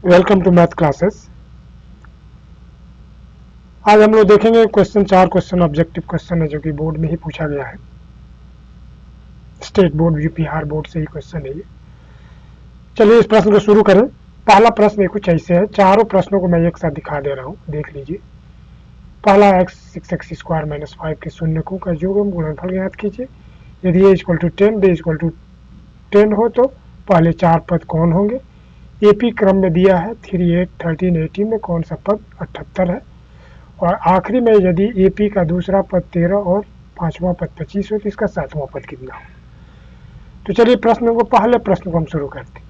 Welcome to math classes. आज हम लोग देखेंगे चार क्वेश्चन ऑब्जेक्टिव क्वेश्चन है जो कि बोर्ड में ही पूछा गया है। स्टेट बोर्ड यूपी बोर्ड से ही क्वेश्चन है ये। चलिए इस प्रश्न को शुरू करें। पहला प्रश्न कुछ ऐसे है, चारों प्रश्नों को मैं एक साथ दिखा दे रहा हूँ, देख लीजिए। पहला x6x² - 5 के शून्यकों का योग एवं गुणनफल ज्ञात कीजिए। यदि a = 10 b = 10 हो तो पहले चार पद कौन होंगे। एपी क्रम में दिया है 3, 8, 13, 18 में कौन सा पद 78 है। और आखिरी में यदि एपी का दूसरा पद 13 और पांचवा पद 25 हो तो इसका सातवां पद कितना हो। तो चलिए पहले प्रश्न को हम शुरू करते हैं,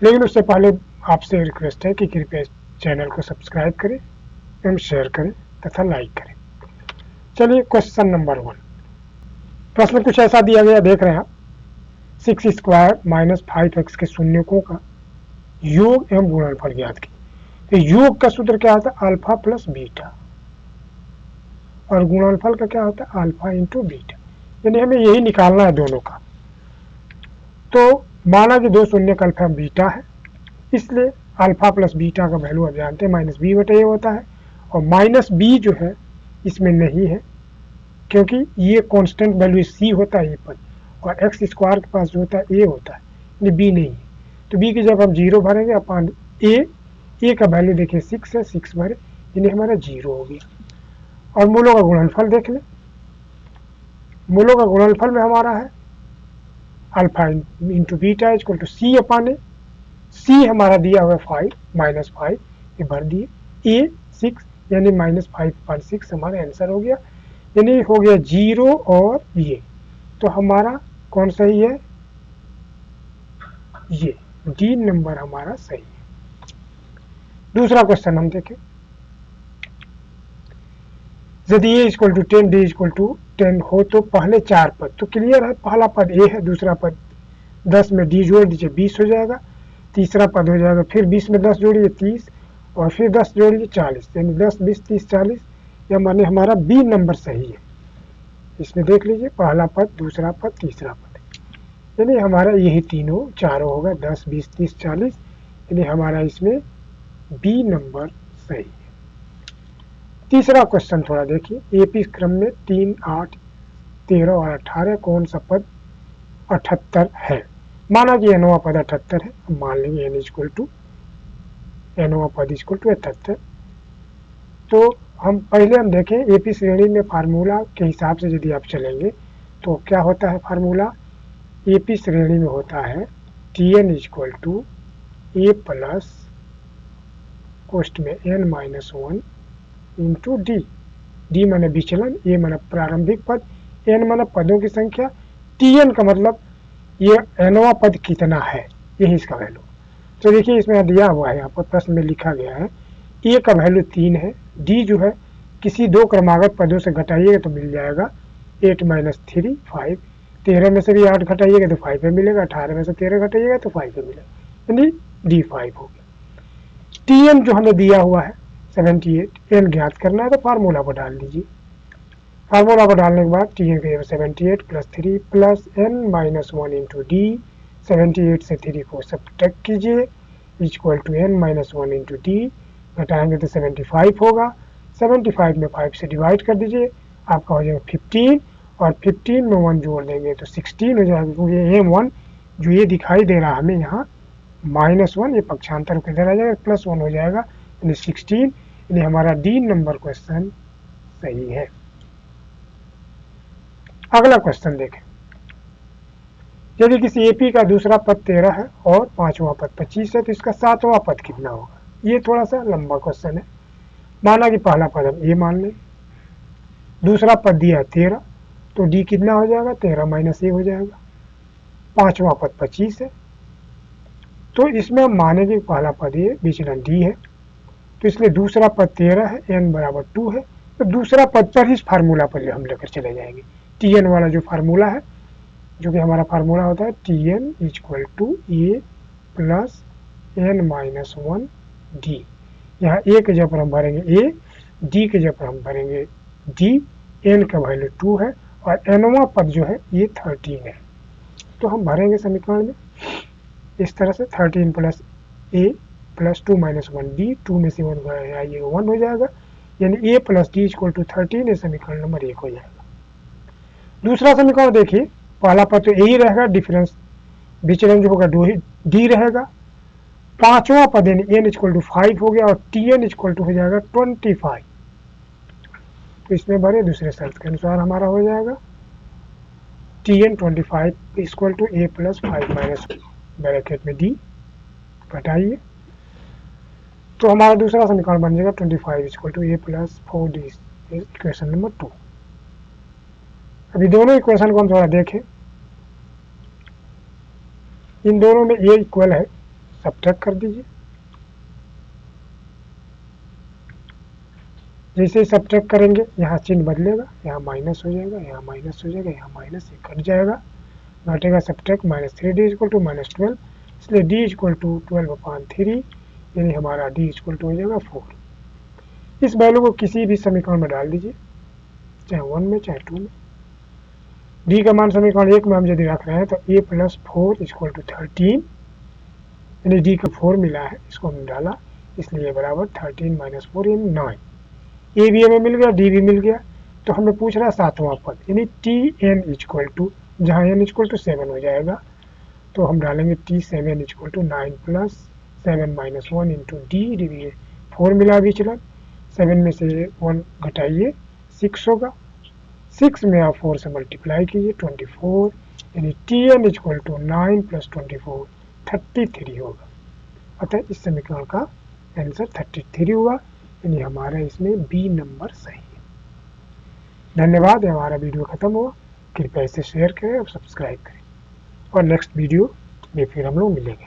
लेकिन उससे पहले आपसे रिक्वेस्ट है कि कृपया चैनल को सब्सक्राइब करें एवं शेयर करें तथा लाइक करें। चलिए क्वेश्चन नंबर 1। प्रश्न कुछ ऐसा दिया गया, देख रहे हैं आप। 6² - 5x के शून्यकों का योग एवं गुणनफल ज्ञात की। तो योग का सूत्र क्या होता है, अल्फा प्लस बीटा, और गुणनफल का क्या होता है, अल्फा इंटू बीटा। यानी हमें यही निकालना है दोनों का। तो माना कि दो शून्य का अल्फा बीटा है, इसलिए अल्फा प्लस बीटा का वैल्यू आप जानते हैं -b/a होता है। और -b जो है इसमें नहीं है, क्योंकि ये कांस्टेंट वैल्यू c होता है ये पद, और x² के पास जो होता है a होता है, यानी b नहीं है। तो b की जब हम 0 भरेंगे अपन a का वैल्यू देखिए 6 है, 6 भरे यानी हमारा 0 हो गया। और मूलों का गुणनफल देख लें। मूलों का गुणनफल में हमारा है alpha into beta = c/a। c हमारा दिया हुआ 5 -5 ये भर दिए, a 6 यानी -5/6 हमारा आंसर हो गया। यानी हो गया 0 और ये, तो हमारा कौन सही है, ये डी नंबर हमारा सही है। दूसरा क्वेश्चन हम देखें। यदि a = 10 b = 10 हो तो पहले चार पद, तो क्लियर है, पहला पद a है, दूसरा पद 10 में d जोड़ दीजिए 20 हो जाएगा, तीसरा पद हो जाएगा, फिर 20 में 10 जोड़िए 30, और फिर 10 जोड़िए 40, यानी 10, 20, 30, 40। यह माने हमारा बी नंबर सही है। इसमें देख लीजिए, पहला पद, दूसरा पद, तीसरा पद, यानी हमारा यही तीनों चारों होगा 10, 20, 30, 40, यानी हमारा इसमें बी नंबर सही है। तीसरा क्वेश्चन थोड़ा देखिए। एपी क्रम में 3, 8, 13 और 18 कौन सा पद 78 है। माना कि nवा पद 78 है, हम मान लेंगे n = nवा पद = 78। तो हम पहले देखें एपी श्रेणी में फार्मूला के हिसाब से यदि आप चलेंगे तो क्या होता है फार्मूला। एपी श्रेणी में होता है Tn = a प्लस कोष्ठ में n-1 इंटू डी। डी माने विचलन, ए माने प्रारंभिक पद, एन माने पदों की संख्या, टीएन का मतलब ये nवा पद कितना है, यही इसका वैल्यू। तो देखिए इसमें दिया हुआ है, यहाँ पर प्रश्न में लिखा गया है ए का वैल्यू 3 है, डी जो है किसी दो क्रमागत पदों से घटाइएगा तो मिल जाएगा 8 - 3 5, 13 में से भी 8 घटाइएगा तो 5 पे मिलेगा, 18 में से 13 घटाइएगा तो 5 पे मिलेगा, यानी डी 5 हो गया। टीएन जो हमें दिया हुआ है 78, एन ज्ञात करना है तो फार्मूला को डाल दीजिए। फार्मूला को डालने के बाद टीएन का 78 + 3 प्लस n-1 इंटू डी। 78 से 3 को सब्ट्रैक्ट कीजिए = n-1 इंटू डी। घटाएंगे तो 75 होगा, 75 में 5 से डिवाइड कर दीजिए, आपका हो जाएगा 15, और 15 में 1 जोड़ देंगे तो 16 हो जाएगा, क्योंकि m1 जो ये दिखाई दे रहा है हमें यहाँ -1, ये पक्षांतर के इधर आ जाएगा, +1 हो जाएगा, यानी 16, यानी हमारा डी नंबर क्वेश्चन सही है। अगला क्वेश्चन देखें। यदि किसी एपी का दूसरा पद 13 है और पांचवा पद 25 है तो इसका सातवां पद कितना होगा। ये थोड़ा सा लंबा क्वेश्चन है। माना कि पहला पद हम ए मान लें, दूसरा पद दिया 13, तो डी कितना हो जाएगा, 13 - a हो जाएगा। पांचवा पद 25 है, तो इसमें हम माने कि पहला पद ये विचलन डी है, तो इसलिए दूसरा पद 13 है, n = 2 है, तो दूसरा पद पर ही फार्मूला पर हम लेकर चले जाएंगे। टी एन वाला जो फार्मूला है, जो कि हमारा फार्मूला होता है Tn = a plus n-1 D. यहाँ ए के जगह पर हम भरेंगे a, डी के जगह पर हम भरेंगे d, n का वैल्यू 2 है, और nवा पद जो है ये 13 है। तो हम भरेंगे समीकरण में इस तरह से 13 + a प्लस 2 माइनस 1 डी, 2 में से 1 आइएगा 1 हो जाएगा, यानी ए प्लस डी इक्वल टू 13, ये समीकरण नंबर 1 हो जाएगा। दूसरा समीकरण देखिए, पहला पद तो यही रहेगा, डिफरेंस विचलन जो होगा डी रहेगा। पांचवा पद यानी एन इक्वल टू 5 हो गया और टी एन इक्वल टू हो जाएगा 25। तो इसमें भरे दूसरे शर्त के अनुसार हमारा हो जाएगा T N 25 equal to A plus 5 minus bracket में डी, घटाइए तो हमारा दूसरा समीकरण बन जाएगा 25 equal to A plus 4 D, equation number 2। अभी दोनों इक्वेशन को हम थोड़ा देखें, इन दोनों में ए इक्वल है, सब्ट्रैक्ट कर दीजिए। जैसे ही सब्ट्रैक्ट करेंगे यहाँ चिन्ह बदलेगा, यहाँ माइनस हो जाएगा, यहाँ माइनस हो जाएगा, यहाँ माइनस कट जाएगा, घटेगा subtract minus 3d equal to minus 12, इसलिए d इक्वल टू 12/3, यानी हमारा d इक्वल टू हो जाएगा 4। इस वैल्यू को किसी भी समीकरण में डाल दीजिए, चाहे 1 में चाहे 2 में। d का मान समीकरण 1 में हम यदि रख रहे हैं तो a प्लस 4 इक्वल टू 13, यानी d का 4 मिला है, इसको हमने डाला, इसलिए बराबर 13 माइनस 4 यानी 9। ए भी हमें मिल गया, डी भी मिल गया, तो हमें पूछ रहा है सातवां पद, यानी टी एन इक्वल टू, जहाँ एन इक्वल टू 7 हो जाएगा तो हम डालेंगे T 7 equal to 9 plus 7 minus 1 into D, D 4 मिला विचलन, 7 में से 1 घटाइए 6 होगा, 6 में आप 4 से मल्टीप्लाई कीजिए 24, यानी T N equal to 9 plus 24 33 होगा। अतः इस समीकरण का आंसर 33 हुआ, यानी हमारा इसमें बी नंबर सही है। धन्यवाद, हमारा वीडियो खत्म हुआ, कृपया इसे शेयर करें और सब्सक्राइब करें, और नेक्स्ट वीडियो में फिर हम लोग मिलेंगे।